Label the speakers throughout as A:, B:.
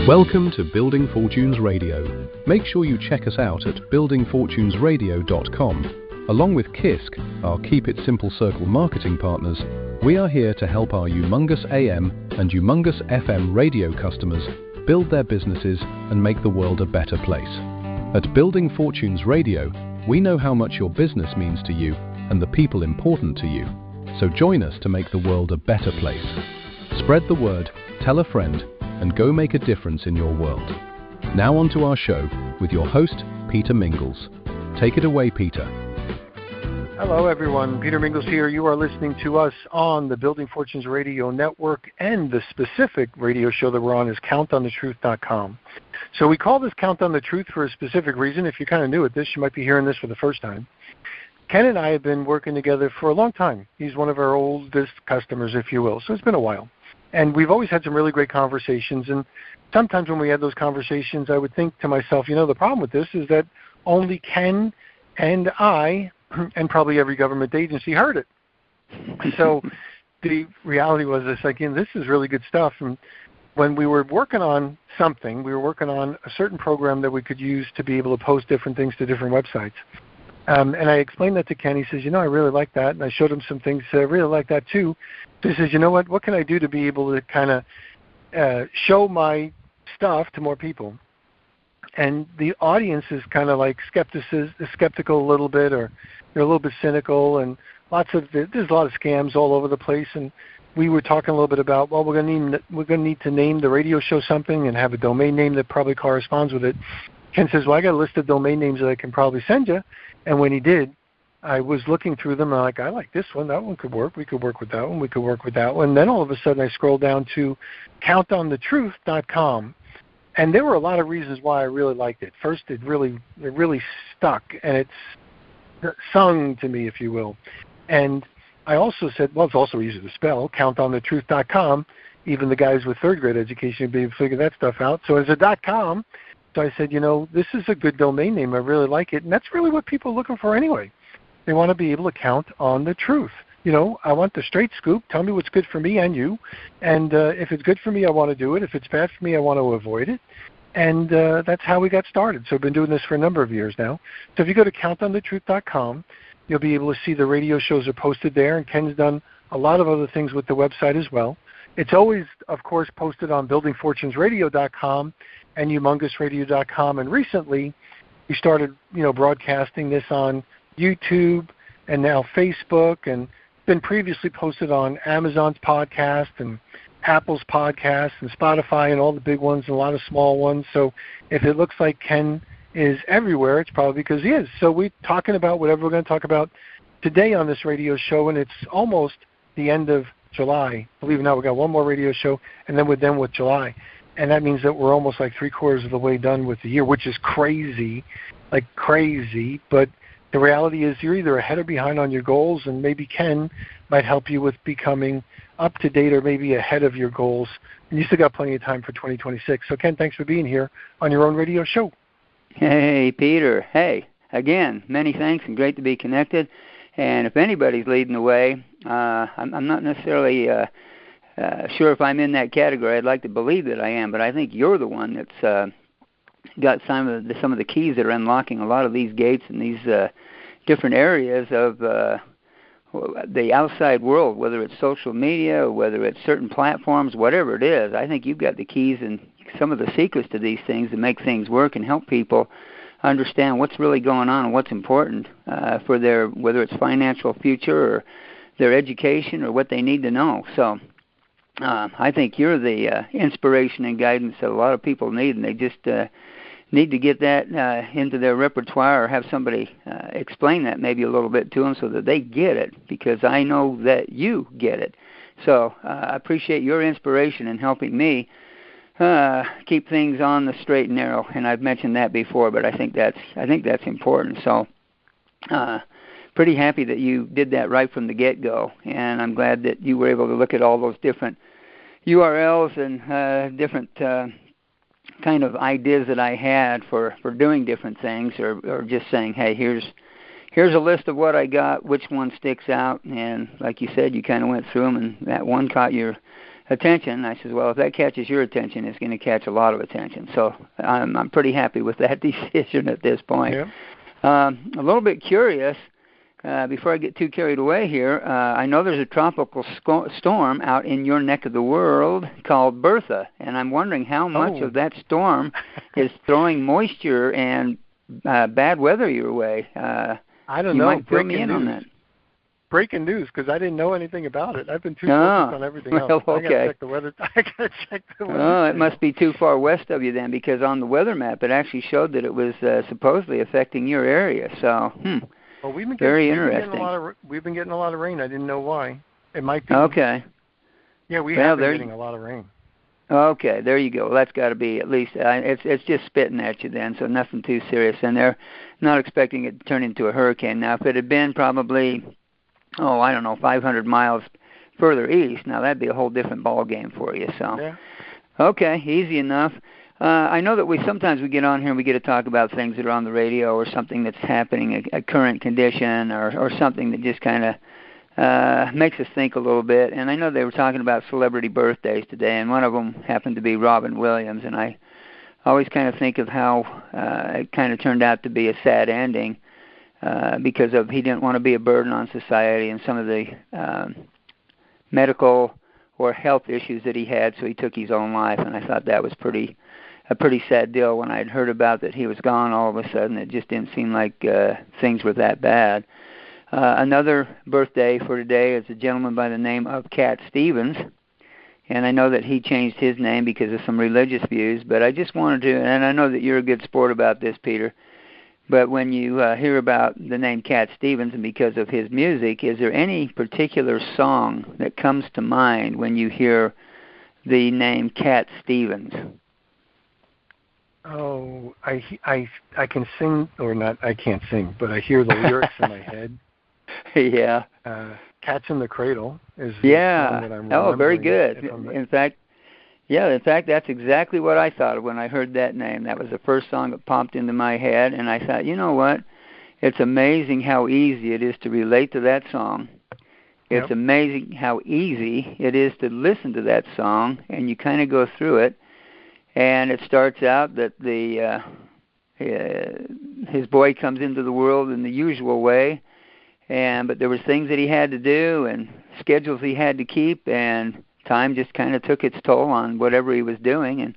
A: Welcome to Building Fortunes Radio. Make sure you check us out at buildingfortunesradio.com. Along with KISK, our Keep It Simple Circle marketing partners, we are here to help our Youmongus AM and Youmongus FM radio customers build their businesses and make the world a better place. At Building Fortunes Radio, we know how much your business means to you and the people important to you. So join us to make the world a better place. Spread the word, tell a friend, and go make a difference in your world. Now on to our show with your host, Peter Mingils. Take it away, Peter.
B: Hello, everyone. Peter Mingils here. You are listening to us on the Building Fortunes Radio Network, and the specific radio show that we're on is CountOnTheTruth.com. So we call this Count on the Truth for a specific reason. If you're kind of new at this, you might be hearing this for the first time. Ken and I have been working together for a long time. He's one of our oldest customers, if you will, so it's been a while. And we've always had some really great conversations, and sometimes when we had those conversations, I would think to myself, the problem with this is that only Ken and I, and probably every government agency, heard it. So the reality was this is really good stuff. And when we were working on something, we were working on a certain program that we could use to be able to post different things to different websites. And I explained that to Ken. He says, I really like that. And I showed him some things. I really like that too. So he says, what can I do to be able to kind of show my stuff to more people? And the audience is kind of like skeptical a little bit, or they're a little bit cynical, and there's a lot of scams all over the place. And we were talking a little bit about, we're going to need to name the radio show something and have a domain name that probably corresponds with it. Ken says, I got a list of domain names that I can probably send you. And when he did, I was looking through them, and I'm like, I like this one. That one could work. We could work with that one. We could work with that one. And then all of a sudden I scrolled down to CountOnTheTruth.com. And there were a lot of reasons why I really liked it. First, it really stuck, and it's sung to me, if you will. And I also said, it's also easy to spell, CountOnTheTruth.com. Even the guys with third grade education would be able to figure that stuff out. So it's a .com. So I said, this is a good domain name. I really like it. And that's really what people are looking for anyway. They want to be able to count on the truth. I want the straight scoop. Tell me what's good for me and you. And if it's good for me, I want to do it. If it's bad for me, I want to avoid it. And that's how we got started. So I've been doing this for a number of years now. So if you go to CountOnTheTruth.com, you'll be able to see the radio shows are posted there. And Ken's done a lot of other things with the website as well. It's always, of course, posted on BuildingFortunesRadio.com and YoumongousRadio.com. And recently, we started, broadcasting this on YouTube and now Facebook, and been previously posted on Amazon's podcast and Apple's podcast and Spotify and all the big ones and a lot of small ones. So if it looks like Ken is everywhere, it's probably because he is. So we're talking about whatever we're going to talk about today on this radio show, and it's almost the end of July. Believe it or not, we've got one more radio show, and then we're done with July. And that means that we're almost like 3/4 of the way done with the year, which is crazy, like crazy. But the reality is you're either ahead or behind on your goals, and maybe Ken might help you with becoming up to date or maybe ahead of your goals. And you still got plenty of time for 2026. So, Ken, thanks for being here on your own radio show.
C: Hey, Peter. Hey, again, many thanks, and great to be connected. And if anybody's leading the way, I'm not necessarily sure if I'm in that category. I'd like to believe that I am, but I think you're the one that's got some of the keys that are unlocking a lot of these gates and these different areas of the outside world, whether it's social media or whether it's certain platforms, whatever it is. I think you've got the keys and some of the secrets to these things that make things work and help people understand what's really going on and what's important for their, whether it's financial future or their education or what they need to know. So I think you're the inspiration and guidance that a lot of people need, and they just need to get that into their repertoire or have somebody explain that maybe a little bit to them so that they get it, because I know that you get it. So I appreciate your inspiration in helping me keep things on the straight and narrow, and I've mentioned that before, but I think that's important. So pretty happy that you did that right from the get-go, and I'm glad that you were able to look at all those different URLs and different kind of ideas that I had for doing different things, or just saying, hey, here's a list of what I got, which one sticks out, and like you said, you kind of went through them, and that one caught your attention. I says, well, if that catches your attention, it's going to catch a lot of attention. So I'm pretty happy with that decision at this point.
B: Yeah.
C: A little bit curious, before I get too carried away here, I know there's a tropical storm out in your neck of the world called Bertha, and I'm wondering how much of that storm is throwing moisture and bad weather your way.
B: I don't
C: know.
B: know.
C: You might fill me in on that.
B: Breaking news, because I didn't know anything about it. I've been too focused on everything else.
C: Okay.
B: I got to check the weather.
C: Oh, it must be too far west of you then, because on the weather map it actually showed that it was supposedly affecting your area. So,
B: well, we've been
C: interesting.
B: We've been getting a lot of rain. I didn't know why. It might be.
C: Okay.
B: Yeah, we have been getting a lot of rain.
C: Okay, there you go. Well, that's got to be at least, it's just spitting at you then, so nothing too serious. And they're not expecting it to turn into a hurricane. Now, if it had been probably, 500 miles further east, now that'd be a whole different ball game for you. So,
B: yeah.
C: Okay, easy enough. I know that we sometimes get on here and we get to talk about things that are on the radio or something that's happening, a current condition or something that just kind of makes us think a little bit. And I know they were talking about celebrity birthdays today, and one of them happened to be Robin Williams. And I always kind of think of how it kind of turned out to be a sad ending because he didn't want to be a burden on society and some of the medical or health issues that he had, so he took his own life. And I thought that was a pretty sad deal when I had heard about that he was gone all of a sudden. It just didn't seem like things were that bad. Another birthday for today is a gentleman by the name of Cat Stevens, and I know that he changed his name because of some religious views, but I just wanted to, and I know that you're a good sport about this, Peter, but when you hear about the name Cat Stevens and because of his music, is there any particular song that comes to mind when you hear the name Cat Stevens?
B: Oh, I can sing, or not, I can't sing, but I hear the lyrics in my head.
C: Yeah.
B: Cats in the Cradle is the song that I'm remembering.
C: Oh, very good. In fact, that's exactly what I thought of when I heard that name. That was the first song that popped into my head, and I thought, you know what? It's amazing how easy it is to relate to that song. It's amazing how easy it is to listen to that song, and you kind of go through it, and it starts out that his boy comes into the world in the usual way, but there was things that he had to do and schedules he had to keep, and time just kind of took its toll on whatever he was doing. And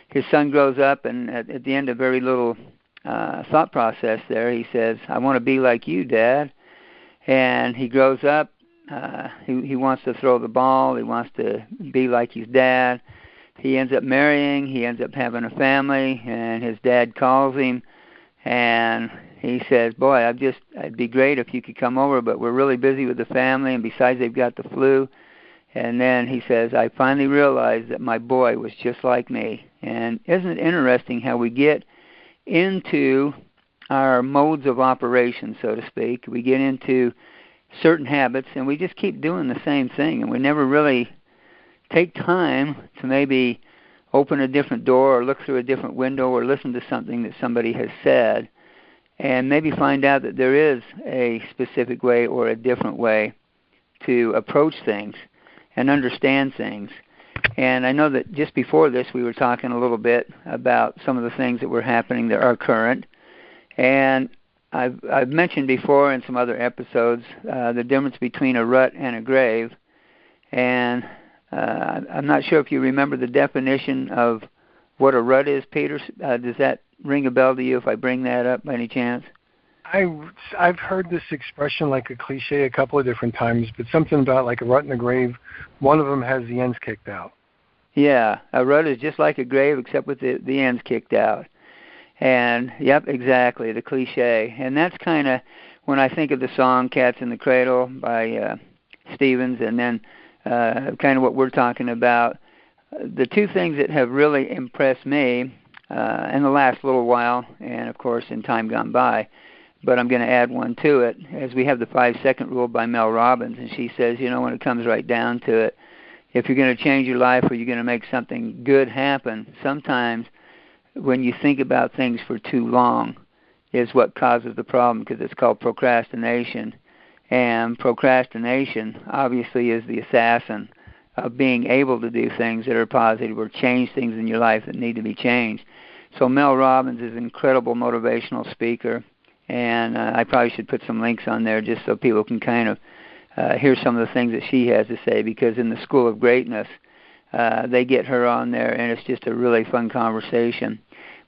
C: his son grows up, and at the end of very little thought process there, he says, I want to be like you, Dad. And he grows up. He wants to throw the ball. He wants to be like his dad. He ends up marrying. He ends up having a family, and his dad calls him, and he says, boy, it'd be great if you could come over, but we're really busy with the family, and besides they've got the flu. And then he says, I finally realized that my boy was just like me. And isn't it interesting how we get into our modes of operation, so to speak? We get into certain habits, and we just keep doing the same thing, and we never really take time to maybe open a different door or look through a different window or listen to something that somebody has said and maybe find out that there is a specific way or a different way to approach things and understand things. And I know that just before this we were talking a little bit about some of the things that were happening that are current. And I've mentioned before in some other episodes the difference between a rut and a grave. And I'm not sure if you remember the definition of what a rut is, Peter. Does that ring a bell to you if I bring that up by any chance?
B: I've heard this expression like a cliche a couple of different times, but something about like a rut in a grave, one of them has the ends kicked out.
C: Yeah, a rut is just like a grave except with the ends kicked out. And, yep, exactly, the cliche. And that's kind of, when I think of the song Cats in the Cradle by Stevens, and then kind of what we're talking about, the two things that have really impressed me in the last little while, and, of course, in time gone by, but I'm going to add one to it, as we have the 5-second rule by Mel Robbins, and she says, when it comes right down to it, if you're going to change your life or you're going to make something good happen, sometimes when you think about things for too long is what causes the problem, because it's called procrastination. And procrastination obviously is the assassin of being able to do things that are positive or change things in your life that need to be changed. So Mel Robbins is an incredible motivational speaker, and I probably should put some links on there just so people can kind of hear some of the things that she has to say, because in the School of Greatness, they get her on there, and it's just a really fun conversation.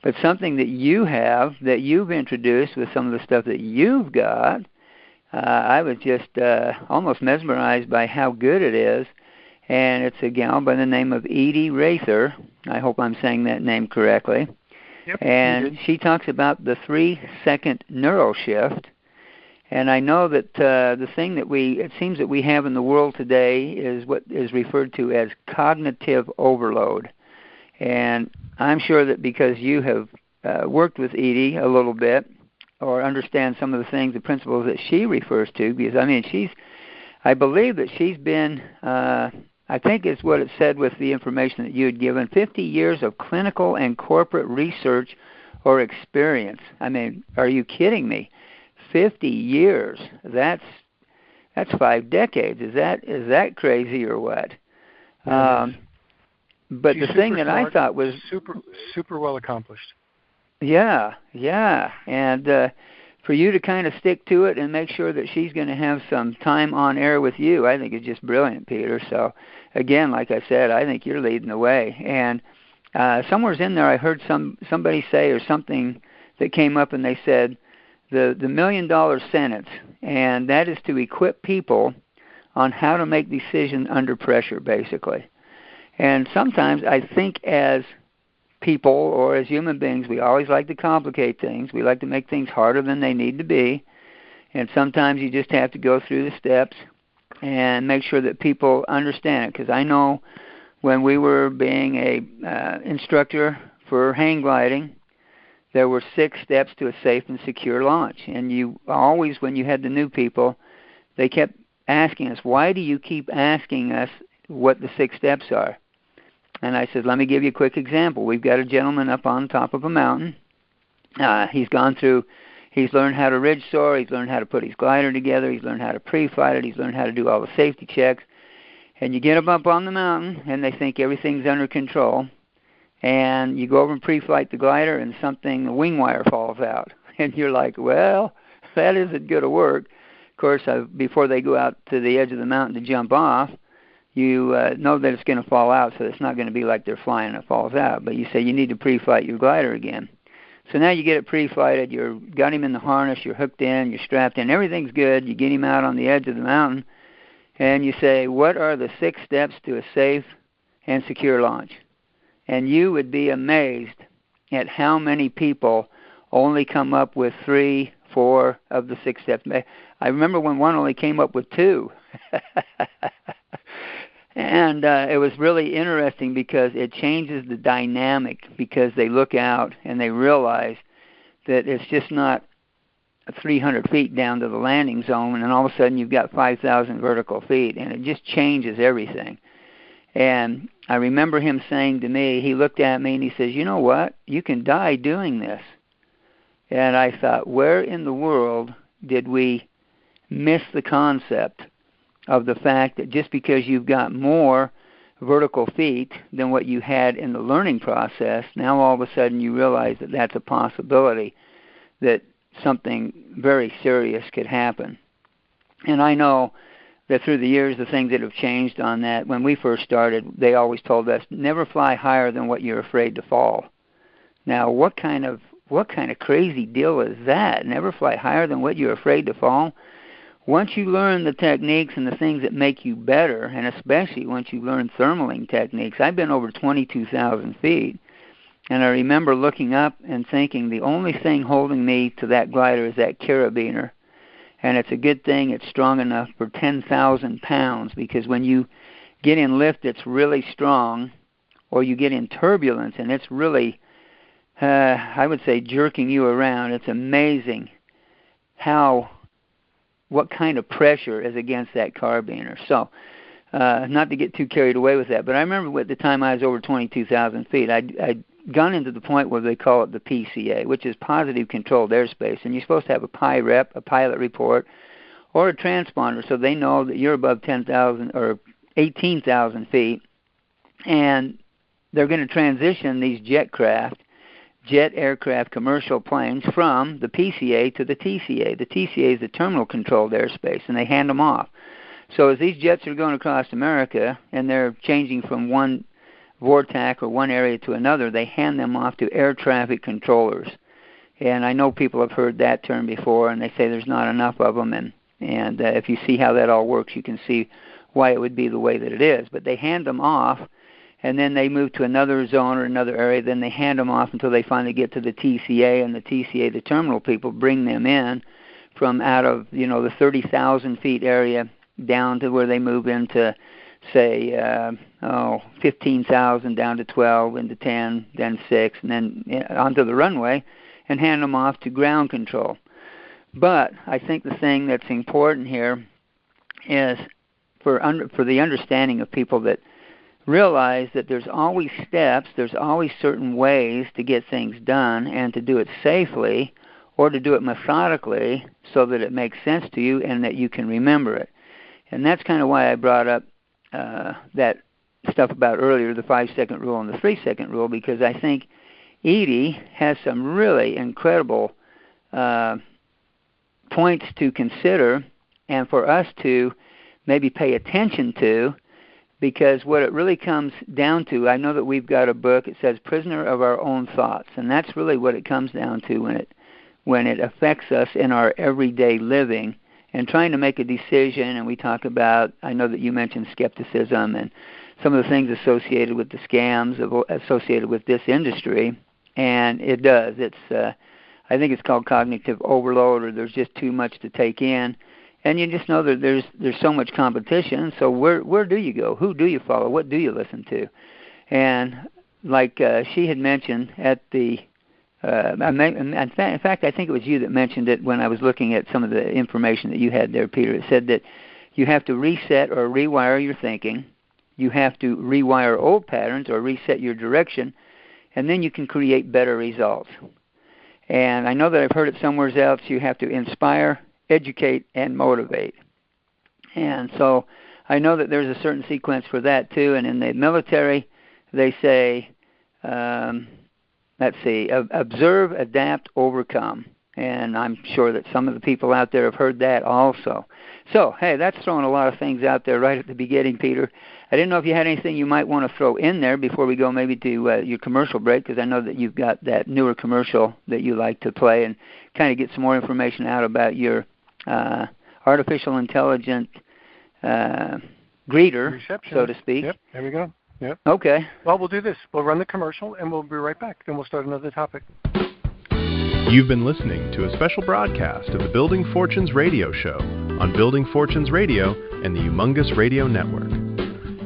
C: But something that you have, that you've introduced with some of the stuff that you've got, I was just almost mesmerized by how good it is. And it's a gal by the name of Edie Raether. I hope I'm saying that name correctly.
B: Yep,
C: and she talks about the 3-second Neuroshift. And I know that the thing that it seems that we have in the world today is what is referred to as cognitive overload. And I'm sure that because you have worked with Edie a little bit, or understand some of the things, the principles that she refers to, because I believe that she's been, I think it's what it said with the information that you had given, 50 years of clinical and corporate research or experience. I mean, are you kidding me? 50 years. That's 5 decades. Is that crazy or what? But
B: she's
C: the thing that
B: smart,
C: I thought was
B: super well accomplished.
C: Yeah, and for you to kind of stick to it and make sure that she's going to have some time on air with you, I think is just brilliant, Peter. So, again, like I said, I think you're leading the way. And somewhere's in there I heard somebody say, or something that came up, and they said the $1 million sentence, and that is to equip people on how to make decisions under pressure, basically. And sometimes I think as people or as human beings, we always like to complicate things. We like to make things harder than they need to be. And sometimes you just have to go through the steps and make sure that people understand it. Because I know when we were being a instructor for hang gliding, there were 6 steps to a safe and secure launch. And you always, when you had the new people, they kept asking us, why do you keep asking us what the 6 steps are? And I said, let me give you a quick example. We've got a gentleman up on top of a mountain. He's learned how to ridge soar. He's learned how to put his glider together. He's learned how to pre-flight it. He's learned how to do all the safety checks. And you get him up on the mountain, and they think everything's under control. And you go over and pre-flight the glider, and the wing wire falls out. And you're like, well, that isn't going to work. Of course, before they go out to the edge of the mountain to jump off, you know that it's going to fall out, so it's not going to be like they're flying and it falls out. But you say you need to pre-flight your glider again. So now you get it pre-flighted, you've got him in the harness, you're hooked in, you're strapped in, everything's good, you get him out on the edge of the mountain, and you say, what are the 6 steps to a safe and secure launch? And you would be amazed at how many people only come up with 3, 4 of the 6 steps. I remember when one only came up with 2. And it was really interesting because it changes the dynamic, because they look out and they realize that it's just not 300 feet down to the landing zone, and then all of a sudden you've got 5,000 vertical feet, and it just changes everything. And I remember him saying to me, he looked at me and he says, you know what, you can die doing this. And I thought, where in the world did we miss the concept of the fact that just because you've got more vertical feet than what you had in the learning process, now all of a sudden you realize that that's a possibility, that something very serious could happen. And I know that through the years, the things that have changed on that, when we first started, they always told us, never fly higher than what you're afraid to fall. Now, what kind of crazy deal is that? Never fly higher than what you're afraid to fall? Once you learn the techniques and the things that make you better, and especially once you learn thermaling techniques, I've been over 22,000 feet, and I remember looking up and thinking the only thing holding me to that glider is that carabiner, and it's a good thing it's strong enough for 10,000 pounds, because when you get in lift that's really strong, or you get in turbulence and it's really, I would say, jerking you around, it's amazing what kind of pressure is against that carabiner. So, not to get too carried away with that, but I remember at the time I was over 22,000 feet, I'd gone into the point where they call it the PCA, which is Positive Controlled Airspace, and you're supposed to have a PIREP, a pilot report, or a transponder, so they know that you're above 10,000 or 18,000 feet, and they're going to transition these jet aircraft commercial planes from the PCA to the TCA. The TCA is the terminal controlled airspace, and they hand them off. So as these jets are going across America and they're changing from one VORTAC or one area to another, they hand them off to air traffic controllers. And I know people have heard that term before, and they say there's not enough of them. And if you see how that all works, you can see why it would be the way that it is. But they hand them off, and then they move to another zone or another area. Then they hand them off until they finally get to the TCA, and the TCA, the terminal people, bring them in from out of the 30,000 feet area down to where they move into, say, 15,000 down to 12, into 10, then 6, and then onto the runway, and hand them off to ground control. But I think the thing that's important here is for the understanding of people that realize that there's always steps, there's always certain ways to get things done and to do it safely or to do it methodically so that it makes sense to you and that you can remember it. And that's kind of why I brought up that stuff about earlier, the 5-second rule and the 3-second rule, because I think Edie has some really incredible points to consider and for us to maybe pay attention to, because what it really comes down to, I know that we've got a book, it says Prisoner of Our Own Thoughts, and that's really what it comes down to when it affects us in our everyday living and trying to make a decision. And we talk about, I know that you mentioned skepticism and some of the things associated with the scams associated with this industry, and it does. It's I think it's called cognitive overload, or there's just too much to take in. And you just know that there's so much competition. So where do you go? Who do you follow? What do you listen to? And like she had mentioned at the, in fact, I think it was you that mentioned it when I was looking at some of the information that you had there, Peter. It said that you have to reset or rewire your thinking. You have to rewire old patterns or reset your direction, and then you can create better results. And I know that I've heard it somewhere else. You have to inspire, educate, and motivate. And so I know that there's a certain sequence for that too. And in the military, they say, observe, adapt, overcome. And I'm sure that some of the people out there have heard that also. So, hey, that's throwing a lot of things out there right at the beginning, Peter. I didn't know if you had anything you might want to throw in there before we go maybe to your commercial break, because I know that you've got that newer commercial that you like to play and kind of get some more information out about your artificial intelligent greeter, so to speak.
B: Yep, there we go. Yep.
C: Okay.
B: Well, we'll do this. We'll run the commercial, and we'll be right back. Then we'll start another topic.
A: You've been listening to a special broadcast of the Building Fortunes radio show on Building Fortunes Radio and the Youmongus Radio Network.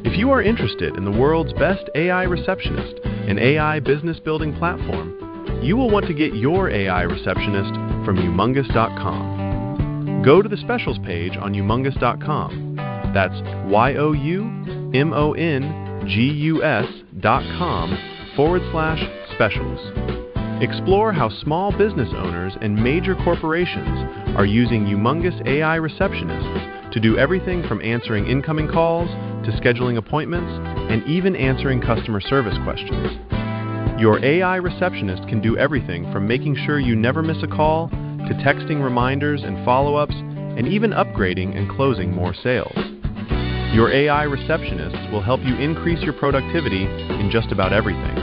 A: If you are interested in the world's best AI receptionist and AI business building platform, you will want to get your AI receptionist from Youmongus.com. Go to the specials page on Youmongus.com. That's YOUMONGUS.com/specials. Explore how small business owners and major corporations are using Youmongus AI receptionists to do everything from answering incoming calls to scheduling appointments and even answering customer service questions. Your AI receptionist can do everything from making sure you never miss a call to texting reminders and follow-ups and even upgrading and closing more sales. Your AI receptionists will help you increase your productivity in just about everything.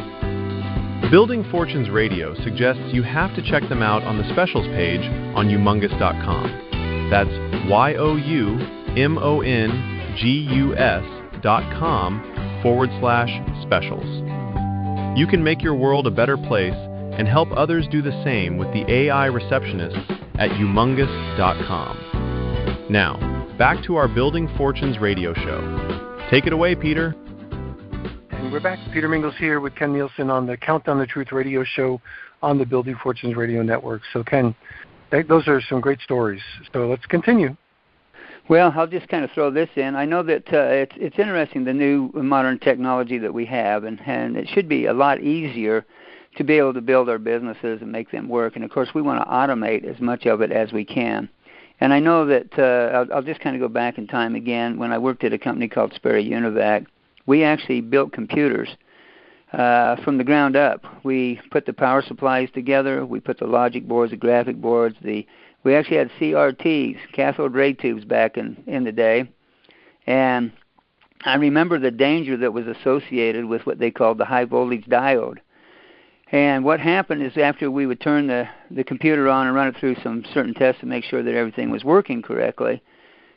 A: Building Fortunes Radio suggests you have to check them out on the specials page on Youmongus.com. That's YOUMONGUS.com/specials. You can make your world a better place and help others do the same with the AI receptionists at Youmongus.com. Now, back to our Building Fortunes radio show. Take it away, Peter.
B: And we're back. Peter Mingils here with Ken Nielson on the Countdown the Truth radio show on the Building Fortunes Radio Network. So, Ken, those are some great stories. So let's continue.
C: Well, I'll just kind of throw this in. I know that it's interesting, the new modern technology that we have, and it should be a lot easier to be able to build our businesses and make them work. And, of course, we want to automate as much of it as we can. And I know that I'll just kind of go back in time again. When I worked at a company called Sperry Univac, we actually built computers from the ground up. We put the power supplies together. We put the logic boards, the graphic boards. We actually had CRTs, cathode ray tubes, back in the day. And I remember the danger that was associated with what they called the high voltage diode. And what happened is after we would turn the computer on and run it through some certain tests to make sure that everything was working correctly,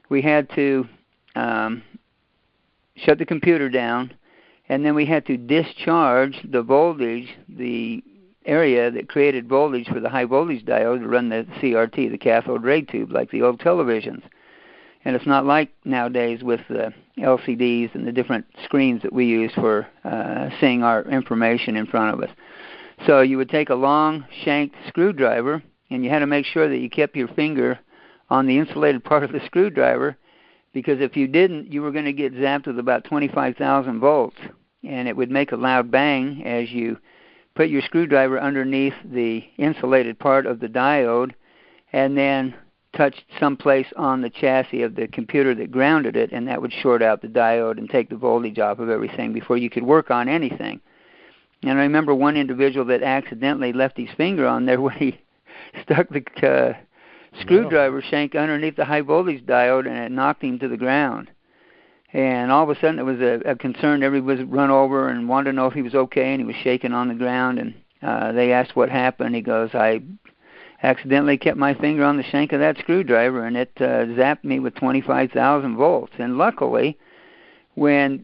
C: we had to shut the computer down, and then we had to discharge the voltage, the area that created voltage for the high voltage diode to run the CRT, the cathode ray tube, like the old televisions. And it's not like nowadays with the LCDs and the different screens that we use for seeing our information in front of us. So you would take a long shanked screwdriver, and you had to make sure that you kept your finger on the insulated part of the screwdriver, because if you didn't, you were going to get zapped with about 25,000 volts, and it would make a loud bang as you put your screwdriver underneath the insulated part of the diode and then touched someplace on the chassis of the computer that grounded it, and that would short out the diode and take the voltage off of everything before you could work on anything. And I remember one individual that accidentally left his finger on there when he stuck the screwdriver shank underneath the high voltage diode, and it knocked him to the ground. And all of a sudden it was a concern. Everybody was run over and wanted to know if he was okay, and he was shaking on the ground. And they asked what happened. He goes, I accidentally kept my finger on the shank of that screwdriver, and it zapped me with 25,000 volts. And luckily, when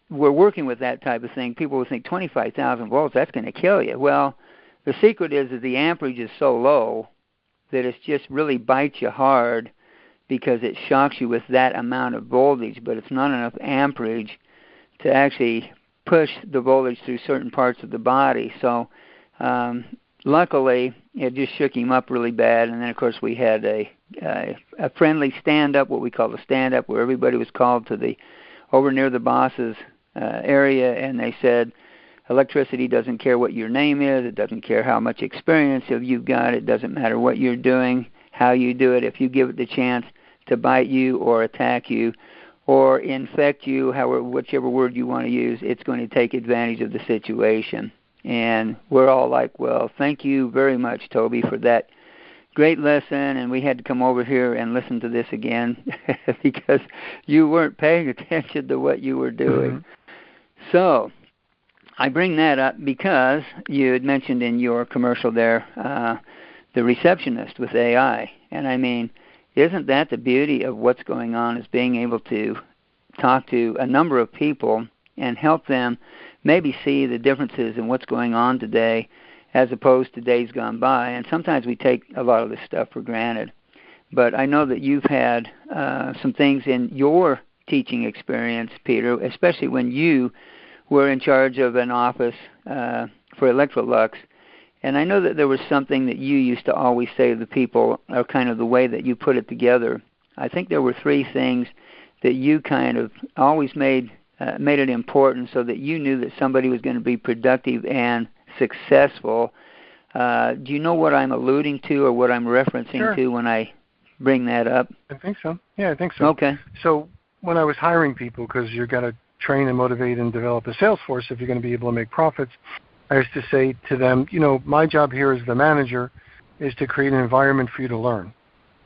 C: we're working with that type of thing, people would think 25,000 volts, that's going to kill you. Well, the secret is that the amperage is so low that it just really bites you hard because it shocks you with that amount of voltage, but it's not enough amperage to actually push the voltage through certain parts of the body. So luckily, it just shook him up really bad. And then, of course, we had a friendly stand-up, what we call a stand-up, where everybody was called to the over near the boss's area, and they said, electricity doesn't care what your name is. It doesn't care how much experience you've got. It doesn't matter what you're doing, how you do it. If you give it the chance to bite you or attack you or infect you, whichever word you want to use, it's going to take advantage of the situation. And we're all like, well, thank you very much, Toby, for that great lesson, and we had to come over here and listen to this again because you weren't paying attention to what you were doing. Mm-hmm. So I bring that up because you had mentioned in your commercial there the receptionist with AI. And I mean, isn't that the beauty of what's going on, is being able to talk to a number of people and help them maybe see the differences in what's going on today as opposed to days gone by. And sometimes we take a lot of this stuff for granted. But I know that you've had some things in your teaching experience, Peter, especially when you were in charge of an office for Electrolux. And I know that there was something that you used to always say to the people, or kind of the way that you put it together. I think there were 3 things that you kind of always made it important so that you knew that somebody was going to be productive and successful. Do you know what I'm alluding to or what I'm referencing to when I bring that up?
B: I think so. Yeah, I think so.
C: Okay.
B: So when I was hiring people, because you've got to train and motivate and develop a sales force if you're going to be able to make profits, I used to say to them, my job here as the manager is to create an environment for you to learn.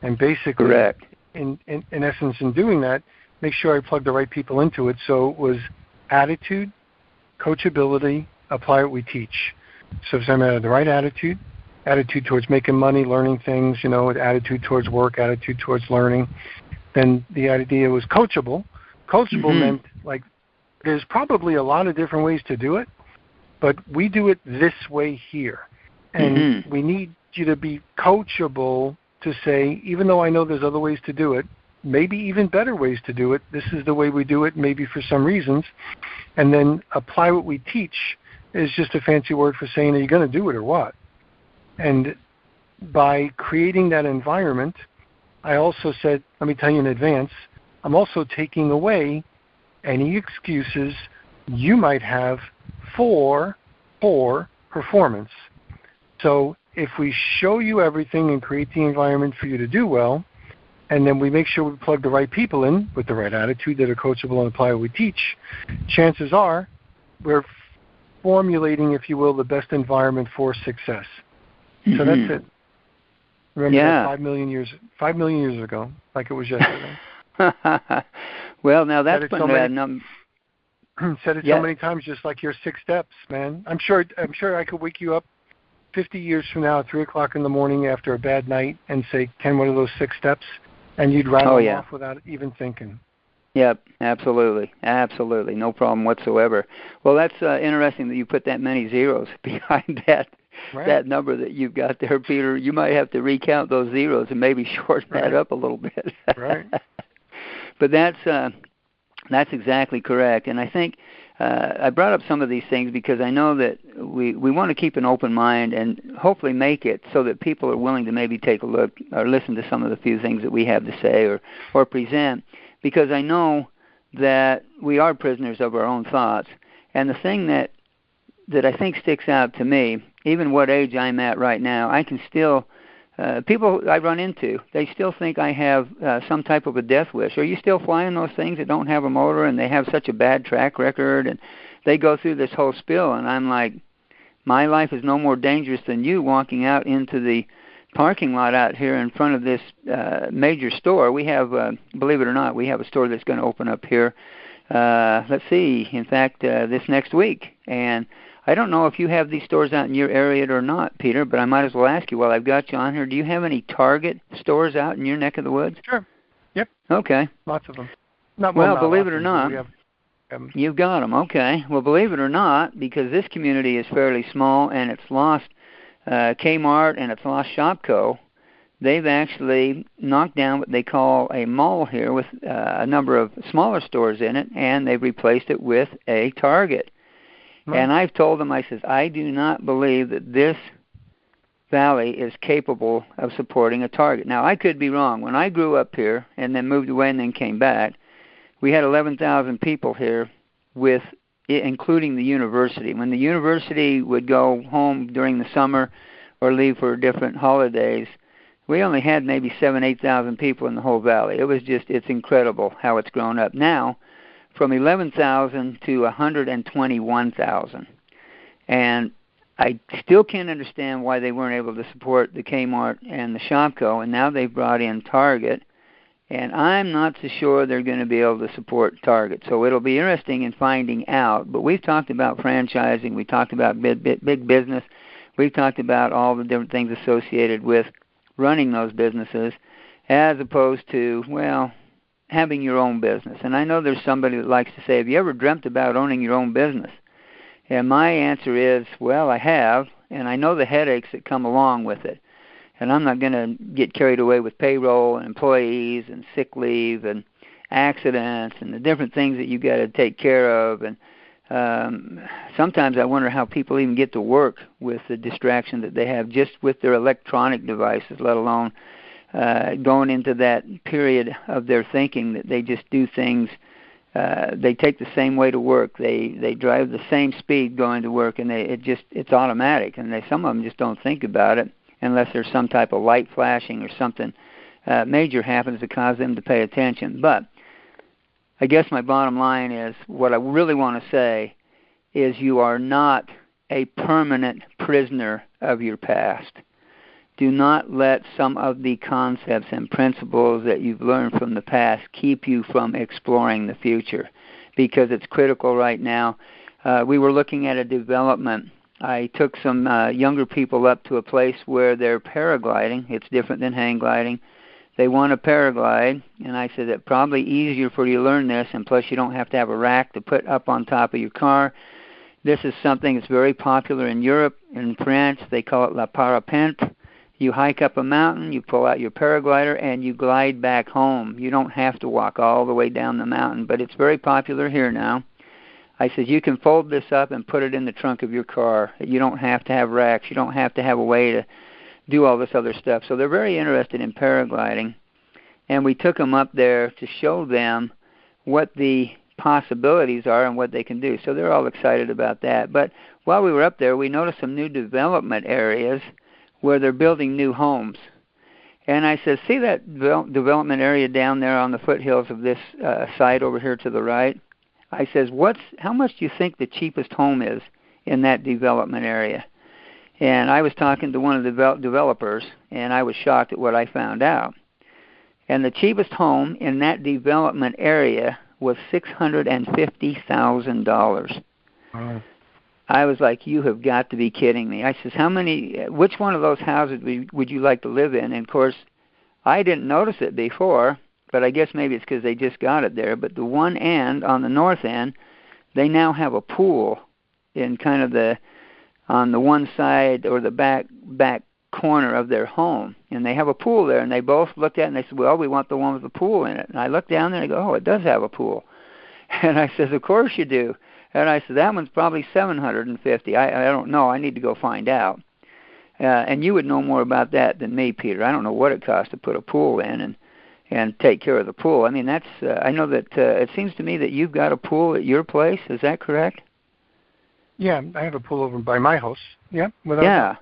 B: And basically,
C: correct.
B: In essence, in doing that, make sure I plug the right people into it. So it was attitude, coachability, apply what we teach. So if someone had the right attitude towards making money, learning things, attitude towards work, attitude towards learning, then the idea was coachable. Coachable meant, like, there's probably a lot of different ways to do it, but we do it this way here. And we need you to be coachable to say, even though I know there's other ways to do it, maybe even better ways to do it, this is the way we do it, maybe for some reasons. And then apply what we teach is just a fancy word for saying, are you going to do it or what? And by creating that environment, I also said, let me tell you in advance, I'm also taking away any excuses you might have for poor performance. So if we show you everything and create the environment for you to do well, and then we make sure we plug the right people in with the right attitude that are coachable and apply what we teach, chances are we're formulating, if you will, the best environment for success. So that's it. Remember that 5 million years ago, like it was yesterday.
C: Well, now that's been
B: said it so many times, just like your 6 steps, man. I'm sure I could wake you up 50 years from now at 3 o'clock in the morning after a bad night and say, Ken, what are those 6 steps? And you'd rattle them off without even thinking.
C: Yep, absolutely. No problem whatsoever. Well, that's interesting that you put that many zeros behind that number that you've got there, Peter. You might have to recount those zeros and maybe shorten that up a little bit.
B: Right.
C: But that's exactly correct. And I think I brought up some of these things because I know that we want to keep an open mind and hopefully make it so that people are willing to maybe take a look or listen to some of the few things that we have to say or present, because I know that we are prisoners of our own thoughts. And the thing that I think sticks out to me, even what age I'm at right now, I can still people I run into, they still think I have some type of a death wish. Are you still flying those things that don't have a motor and they have such a bad track record? And they go through this whole spiel, and I'm like, my life is no more dangerous than you walking out into the parking lot out here in front of this major store. We have, believe it or not, we have a store that's going to open up here, let's see, in fact, this next week. And I don't know if you have these stores out in your area or not, Peter, but I might as well ask you while I've got you on here, do you have any Target stores out in your neck of the woods?
B: Sure. Yep.
C: Okay.
B: Lots of them.
C: Believe it or not, you've got them. Okay. Well, believe it or not, because this community is fairly small and it's lost Kmart and it's lost Shopko, they've actually knocked down what they call a mall here with a number of smaller stores in it, and they've replaced it with a Target. And I've told them, I says, I do not believe that this valley is capable of supporting a Target. Now, I could be wrong. When I grew up here and then moved away and then came back, we had 11,000 people here, with including the university. When the university would go home during the summer or leave for different holidays, we only had maybe 7,000, 8,000 people in the whole valley. It's incredible how it's grown up. Now, from 11,000 to 121,000. And I still can't understand why they weren't able to support the Kmart and the Shopko, and now they've brought in Target, and I'm not so sure they're going to be able to support Target. So it'll be interesting in finding out. But we've talked about franchising. We talked about big business. We've talked about all the different things associated with running those businesses as opposed to, having your own business. And I know there's somebody that likes to say, have you ever dreamt about owning your own business? And my answer is, I have, and I know the headaches that come along with it. And I'm not going to get carried away with payroll and employees and sick leave and accidents and the different things that you got to take care of. And sometimes I wonder how people even get to work with the distraction that they have just with their electronic devices, let alone going into that period of their thinking that they just do things, they take the same way to work, they drive the same speed going to work, and it's automatic, and some of them just don't think about it unless there's some type of light flashing or something major happens to cause them to pay attention. But I guess my bottom line is, what I really want to say is, you are not a permanent prisoner of your past. Do not let some of the concepts and principles that you've learned from the past keep you from exploring the future, because it's critical right now. We were looking at a development. I took some younger people up to a place where they're paragliding. It's different than hang gliding. They want to paraglide, and I said it's probably easier for you to learn this, and plus you don't have to have a rack to put up on top of your car. This is something that's very popular in Europe. In France, they call it la parapente. You hike up a mountain, you pull out your paraglider, and you glide back home. You don't have to walk all the way down the mountain, but it's very popular here now. I said, you can fold this up and put it in the trunk of your car. You don't have to have racks. You don't have to have a way to do all this other stuff. So they're very interested in paragliding, and we took them up there to show them what the possibilities are and what they can do. So they're all excited about that. But while we were up there, we noticed some new development areas where they're building new homes. And I said, see that development area down there on the foothills of this site over here to the right? I says, how much do you think the cheapest home is in that development area? And I was talking to one of the developers, and I was shocked at what I found out. And the cheapest home in that development area was $650,000.
B: Wow.
C: I was like, you have got to be kidding me. I says, which one of those houses would you like to live in? And, of course, I didn't notice it before, but I guess maybe it's because they just got it there. But the one end, on the north end, they now have a pool in kind of on the one side or the back corner of their home. And they have a pool there, and they both looked at it, and they said, well, we want the one with the pool in it. And I looked down there, and I go, oh, it does have a pool. And I says, of course you do. And I said, that one's probably $750. I don't know. I need to go find out. And you would know more about that than me, Peter. I don't know what it costs to put a pool in and take care of the pool. I mean, that's. I know that it seems to me that you've got a pool at your place. Is that correct?
B: Yeah, I have a pool over by my house. Yeah.
C: Yeah.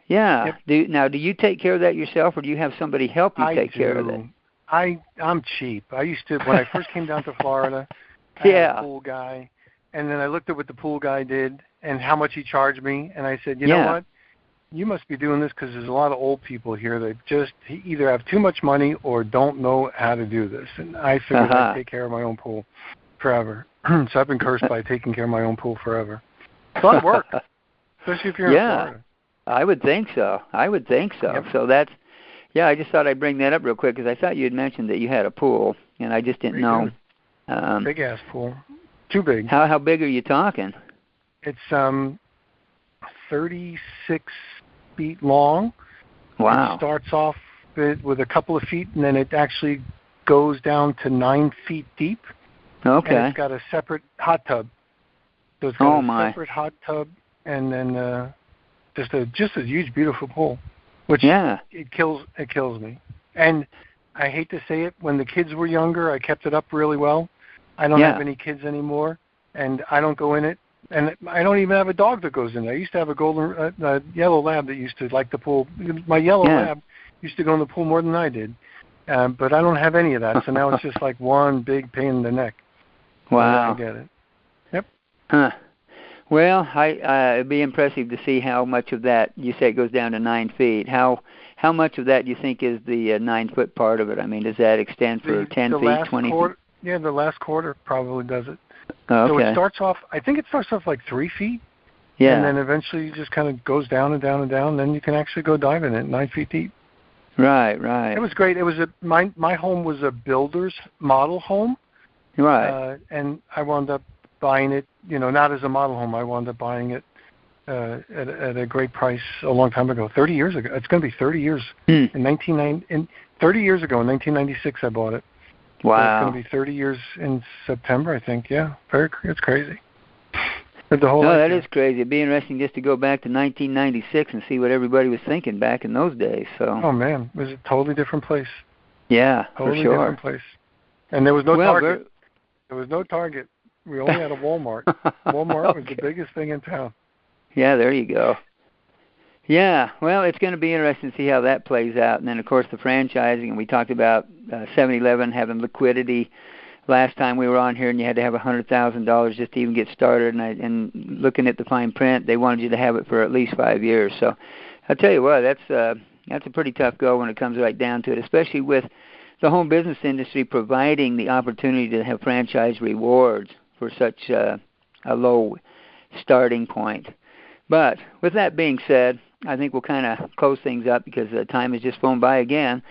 B: Yep.
C: Do you take care of that yourself, or do you have somebody help you take care of it?
B: I'm cheap. I used to, when I first came down to Florida, I had a pool guy. And then I looked at what the pool guy did and how much he charged me, and I said, you know what? You must be doing this because there's a lot of old people here that just either have too much money or don't know how to do this. And I figured I'd take care of my own pool forever. So I've been cursed by taking care of my own pool forever. It's a lot of work, especially if you're in Florida.
C: I would think so. Yep. So that's, I just thought I'd bring that up real quick because I thought you had mentioned that you had a pool, and I just didn't know.
B: Big-ass pool. Too big.
C: How big are you talking?
B: It's 36 feet long.
C: Wow.
B: It starts off with a couple of feet, and then it actually goes down to 9 feet deep.
C: Okay.
B: And it's got a separate hot tub. So it's got a separate hot tub, and then just a huge, beautiful pool. Which it kills me. And I hate to say it, when the kids were younger, I kept it up really well. I don't have any kids anymore, and I don't go in it. And I don't even have a dog that goes in there. I used to have a yellow lab that used to like the pool. My yellow lab used to go in the pool more than I did. But I don't have any of that, so now it's just like one big pain in the neck.
C: Wow.
B: I get it. Yep.
C: Huh. Well, it'd be impressive to see how much of that, you say it goes down to 9 feet. How much of that do you think is the 9-foot part of it? I mean, does that extend for 10 feet, 20 feet?
B: Yeah, the last quarter probably does it.
C: Okay.
B: So it starts off like 3 feet.
C: Yeah.
B: And then eventually it just kind of goes down and down and down. And then you can actually go dive in it 9 feet deep.
C: Right.
B: It was great. It was my home was a builder's model home.
C: Right.
B: And I wound up buying it, not as a model home. I wound up buying it at a great price a long time ago, 30 years ago. It's going to be 30 years. In 30 years ago, in 1996, I bought it.
C: Wow.
B: So it's going to be 30 years in September, I think. Yeah, it's crazy. That
C: is crazy. It'd be interesting just to go back to 1996 and see what everybody was thinking back in those days. So.
B: Oh man, it was a totally different place.
C: Yeah,
B: totally
C: for sure.
B: Different place. And there was no Target. There was no Target. We only had a Walmart. Walmart was the biggest thing in town.
C: Yeah, there you go. Yeah, well, it's going to be interesting to see how that plays out. And then, of course, the franchising. And we talked about 7-Eleven having liquidity last time we were on here, and you had to have $100,000 just to even get started. And looking at the fine print, they wanted you to have it for at least 5 years. So I'll tell you what, that's a pretty tough go when it comes right down to it, especially with the home business industry providing the opportunity to have franchise rewards for such a low starting point. But with that being said, I think we'll kind of close things up because time has just flown by again.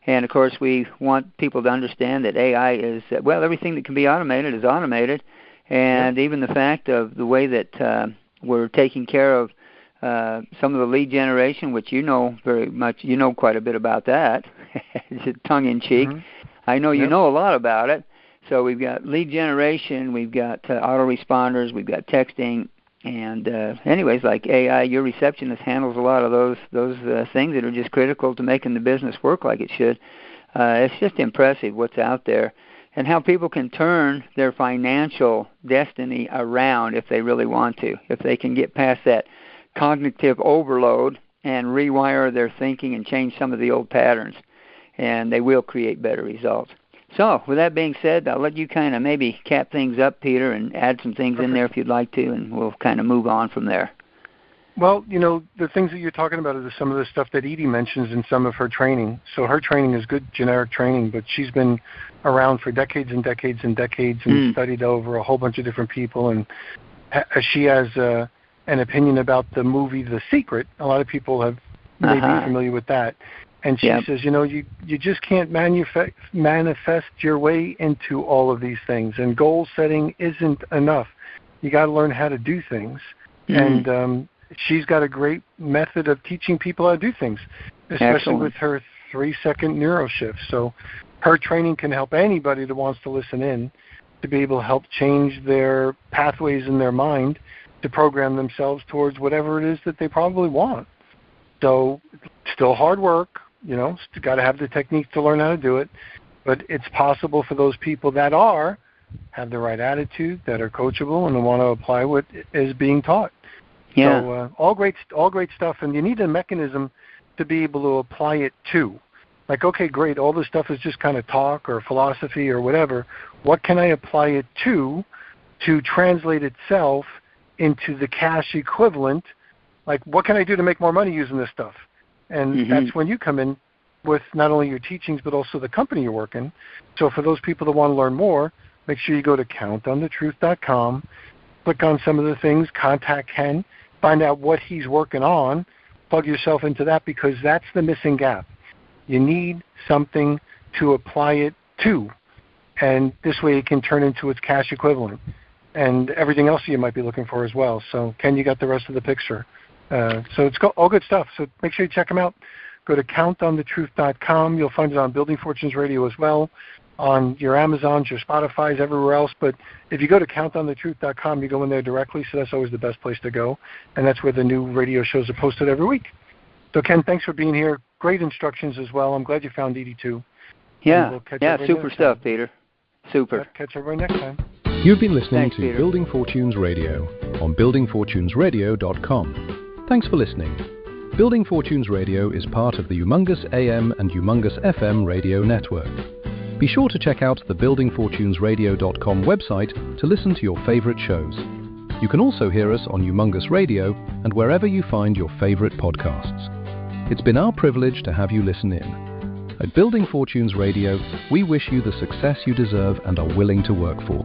C: And, of course, we want people to understand that AI is, everything that can be automated is automated. And even the fact of the way that we're taking care of some of the lead generation, which very much, quite a bit about that, tongue-in-cheek. Mm-hmm. I know you know a lot about it. So we've got lead generation, we've got autoresponders, we've got texting. And anyways, like AI, your receptionist handles a lot of those things that are just critical to making the business work like it should. It's just impressive what's out there and how people can turn their financial destiny around if they really want to, if they can get past that cognitive overload and rewire their thinking and change some of the old patterns, and they will create better results. So, with that being said, I'll let you kind of maybe cap things up, Peter, and add some things in there if you'd like to, and we'll kind of move on from there.
B: Well, the things that you're talking about are some of the stuff that Edie mentions in some of her training. So her training is good generic training, but she's been around for decades and decades and decades and studied over a whole bunch of different people. And she has an opinion about the movie The Secret. A lot of people have may be familiar with that. And she says, you just can't manifest your way into all of these things. And goal setting isn't enough. You got to learn how to do things. And she's got a great method of teaching people how to do things, especially with her 3-second Neuroshift. So her training can help anybody that wants to listen in to be able to help change their pathways in their mind to program themselves towards whatever it is that they probably want. So still hard work, still got to have the techniques to learn how to do it, but it's possible for those people that have the right attitude, that are coachable, and want to apply what is being taught.
C: Yeah.
B: So all great stuff, and you need a mechanism to be able to apply it to. Like, okay, great, all this stuff is just kind of talk or philosophy or whatever. What can I apply it to translate itself into the cash equivalent? Like, what can I do to make more money using this stuff? And that's when you come in with not only your teachings but also the company you're working. So for those people that want to learn more, make sure you go to countonthetruth.com, click on some of the things, contact Ken, find out what he's working on, plug yourself into that, because that's the missing gap. You need something to apply it to, and this way it can turn into its cash equivalent and everything else you might be looking for as well. So, Ken, you got the rest of the picture. So it's all good stuff. So make sure you check them out. Go to countonthetruth.com. You'll find it on Building Fortunes Radio as well, on your Amazons, your Spotifys, everywhere else. But if you go to countonthetruth.com, you go in there directly, so that's always the best place to go. And that's where the new radio shows are posted every week. So, Ken, thanks for being here. Great instructions as well. I'm glad you found Edie, too.
C: Yeah, super stuff, Peter. Super.
B: Catch everybody next time.
A: You've been listening to Peter. Building Fortunes Radio on buildingfortunesradio.com. Thanks for listening. Building Fortunes Radio is part of the Youmongus AM and Youmongus FM radio network. Be sure to check out the buildingfortunesradio.com website to listen to your favorite shows. You can also hear us on Youmongus Radio and wherever you find your favorite podcasts. It's been our privilege to have you listen in. At Building Fortunes Radio, we wish you the success you deserve and are willing to work for.